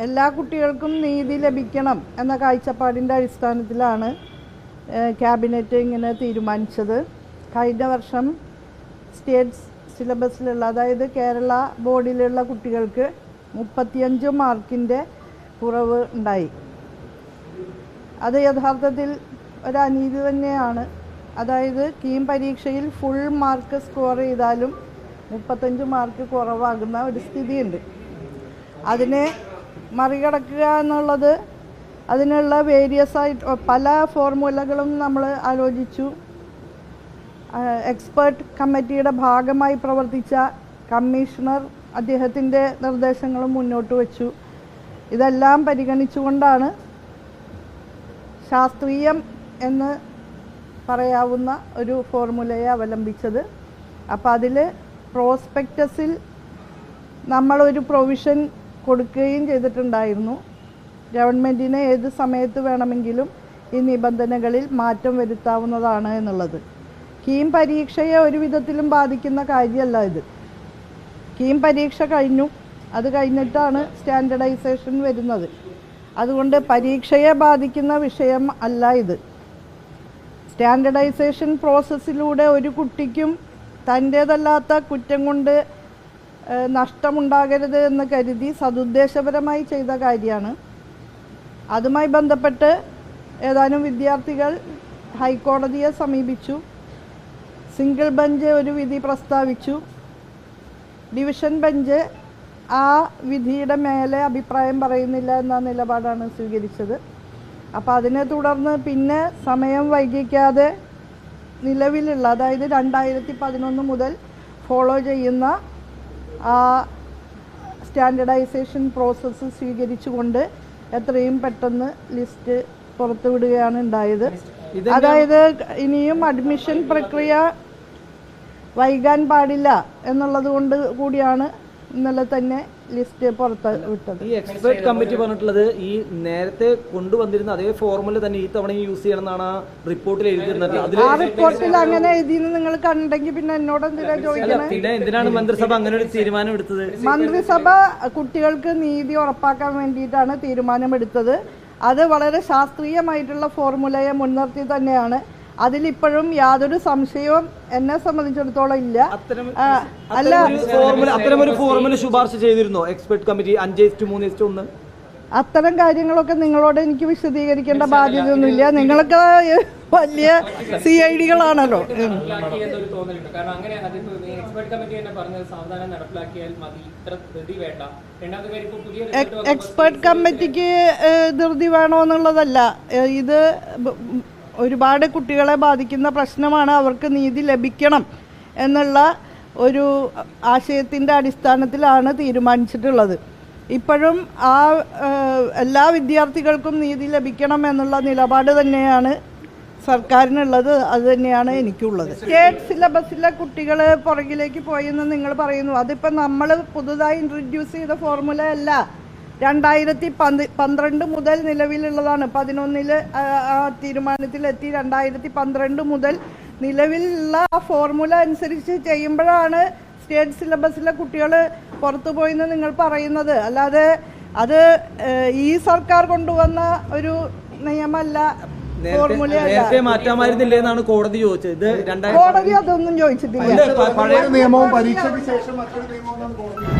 എല്ലാ കുട്ടികൾക്കും നീതി ലഭിക്കണം എന്ന കാഴ്ചപ്പാടിൻ്റെ അടിസ്ഥാനത്തിലാണ് ക്യാബിനറ്റ് ഇങ്ങനെ തീരുമാനിച്ചത്. കഴിഞ്ഞ വർഷം സ്റ്റേറ്റ് സിലബസിലുള്ള, അതായത് കേരള ബോർഡിലുള്ള കുട്ടികൾക്ക് 35 മാർക്കിൻ്റെ കുറവ് ഉണ്ടായി. അത് യഥാർത്ഥത്തിൽ ഒരു അനീതി തന്നെയാണ്. അതായത് കീം പരീക്ഷയിൽ ഫുൾ മാർക്ക് സ്കോർ ചെയ്താലും 35 മാർക്ക് കുറവാകുന്ന ഒരു സ്ഥിതിയുണ്ട്. അതിനെ മറികടക്കുക എന്നുള്ളത്, അതിനുള്ള വേരിയസ് ആയിട്ട് പല ഫോർമുലകളും നമ്മൾ ആലോചിച്ചു. എക്സ്പേർട്ട് കമ്മിറ്റിയുടെ ഭാഗമായി പ്രവർത്തിച്ച കമ്മീഷണർ അദ്ദേഹത്തിൻ്റെ നിർദ്ദേശങ്ങളും മുന്നോട്ട് വച്ചു. ഇതെല്ലാം പരിഗണിച്ചുകൊണ്ടാണ് ശാസ്ത്രീയം എന്ന് പറയാവുന്ന ഒരു ഫോർമുലയെ അവലംബിച്ചത്. അപ്പോൾ അതിൽ പ്രോസ്പെക്ടസിൽ നമ്മളൊരു പ്രൊവിഷൻ കൊടുക്കുകയും ചെയ്തിട്ടുണ്ടായിരുന്നു. ഗവൺമെൻറ്റിന് ഏത് സമയത്ത് വേണമെങ്കിലും ഈ നിബന്ധനകളിൽ മാറ്റം വരുത്താവുന്നതാണ് എന്നുള്ളത്. കീം പരീക്ഷയെ ഒരു വിധത്തിലും ബാധിക്കുന്ന കാര്യമല്ല ഇത്. കീം പരീക്ഷ കഴിഞ്ഞു, അത് കഴിഞ്ഞിട്ടാണ് സ്റ്റാൻഡർഡൈസേഷൻ വരുന്നത്. അതുകൊണ്ട് പരീക്ഷയെ ബാധിക്കുന്ന വിഷയം അല്ല ഇത്. സ്റ്റാൻഡർഡൈസേഷൻ പ്രോസസ്സിലൂടെ ഒരു കുട്ടിക്കും തൻ്റേതല്ലാത്ത കുറ്റം കൊണ്ട് നഷ്ടമുണ്ടാകരുത് എന്ന് കരുതി സതുദ്ദേശപരമായി ചെയ്ത കാര്യമാണ്. അതുമായി ബന്ധപ്പെട്ട് ഏതാനും വിദ്യാർത്ഥികൾ ഹൈക്കോടതിയെ സമീപിച്ചു. സിംഗിൾ ബെഞ്ച് ഒരു വിധി പ്രസ്താവിച്ചു. ഡിവിഷൻ ബെഞ്ച് ആ വിധിയുടെ മേലെ അഭിപ്രായം പറയുന്നില്ല എന്ന നിലപാടാണ് സ്വീകരിച്ചത്. അപ്പോൾ അതിനെ തുടർന്ന് പിന്നെ സമയം വൈകിക്കാതെ നിലവിലുള്ള, അതായത് 2011 മുതൽ ഫോളോ ചെയ്യുന്ന ആ സ്റ്റാൻഡർഡൈസേഷൻ പ്രോസസ്സ് സ്വീകരിച്ചുകൊണ്ട് എത്രയും പെട്ടെന്ന് ലിസ്റ്റ് പുറത്തുവിടുകയാണ് ഉണ്ടായത്. അതായത് ഇനിയും അഡ്മിഷൻ പ്രക്രിയ വൈകാൻ പാടില്ല എന്നുള്ളത് കൊണ്ട് കൂടിയാണ് ഇന്നലെ തന്നെ ലിസ്റ്റ് പുറത്ത് വിട്ടത്. ഈ എക്സ്പെർട്ട് കമ്മിറ്റി പറഞ്ഞിട്ടുള്ളത് ഈ നേരത്തെ കൊണ്ടുവന്നിരുന്ന അതേ ഫോർമുല തന്നെ ഈ തവണ യൂസ് ചെയ്യണമെന്നാണ് ആ റിപ്പോർട്ടിൽ എഴുതിയിരുന്നത്. ആ റിപ്പോർട്ടിൽ അങ്ങനെ എഴുതിയെന്ന് നിങ്ങൾ കണ്ടെങ്കിൽ പിന്നെ എന്നോട് എന്തിനാ ചോദിക്കുന്നത്? പിന്നെ എന്തിനാണ് മന്ത്രിസഭ അങ്ങനെ ഒരു തീരുമാനം എടുത്തത്? മന്ത്രിസഭ കുട്ടികൾക്ക് നീതി ഉറപ്പാക്കാൻ വേണ്ടിയിട്ടാണ് തീരുമാനമെടുത്തത്. അത് വളരെ ശാസ്ത്രീയമായിട്ടുള്ള ഫോർമുലയെ മുൻനിർത്തി തന്നെയാണ്. അതിലിപ്പോഴും യാതൊരു സംശയവും എന്നെ സംബന്ധിച്ചിടത്തോളം ഇല്ല. അല്ല, അത്തരമൊരു ഫോർമുല ശുപാർശ ചെയ്തിരുന്നോ എക്സ്പെർട്ട് കമ്മിറ്റി 5:3:1? അത്തരം കാര്യങ്ങളൊക്കെ നിങ്ങളോട് എനിക്ക് വിശദീകരിക്കേണ്ട ബാധ്യതയൊന്നുമില്ല. നിങ്ങൾക്ക് വലിയ CID-കളാണല്ലോ. എക്സ്പെർട്ട് കമ്മിറ്റിക്ക് ധൃതി വേണമെന്നുള്ളതല്ല. ഇത് ഒരുപാട് കുട്ടികളെ ബാധിക്കുന്ന പ്രശ്നമാണ്. അവർക്ക് നീതി ലഭിക്കണം എന്നുള്ള ഒരു ആശയത്തിൻ്റെ അടിസ്ഥാനത്തിലാണ് തീരുമാനിച്ചിട്ടുള്ളത്. ഇപ്പോഴും ആ എല്ലാ വിദ്യാർത്ഥികൾക്കും നീതി ലഭിക്കണം എന്നുള്ള നിലപാട് തന്നെയാണ് സർക്കാരിനുള്ളത്. അത് തന്നെയാണ് എനിക്കുള്ളത്. സ്റ്റേറ്റ് സിലബസിലെ കുട്ടികൾ പുറകിലേക്ക് പോയെന്ന് നിങ്ങൾ പറയുന്നു. അതിപ്പോൾ നമ്മൾ പുതുതായി ഇൻട്രൊഡ്യൂസ് ചെയ്ത ഫോർമുല അല്ല. 2012 മുതൽ നിലവിലുള്ളതാണ്. 11 ആ തീരുമാനത്തിലെത്തി. 2012 മുതൽ നിലവിലുള്ള ആ ഫോർമുല അനുസരിച്ച് ചെയ്യുമ്പോഴാണ് സ്റ്റേറ്റ് സിലബസിലെ കുട്ടികൾ പുറത്തു പോയെന്ന് നിങ്ങൾ പറയുന്നത്. അല്ലാതെ അത് ഈ സർക്കാർ കൊണ്ടുവന്ന ഒരു നിയമമല്ല, ഫോർമുലയല്ല. മാറ്റാമായിരുന്നില്ലേ എന്നാണ് കോടതി ചോദിച്ചത്. കോടതി അതൊന്നും ചോദിച്ചിട്ടില്ല. പഴയ നിയമവും പരീക്ഷയ്ക്ക് ശേഷം മറ്റൊരു നിയമവും കോടതി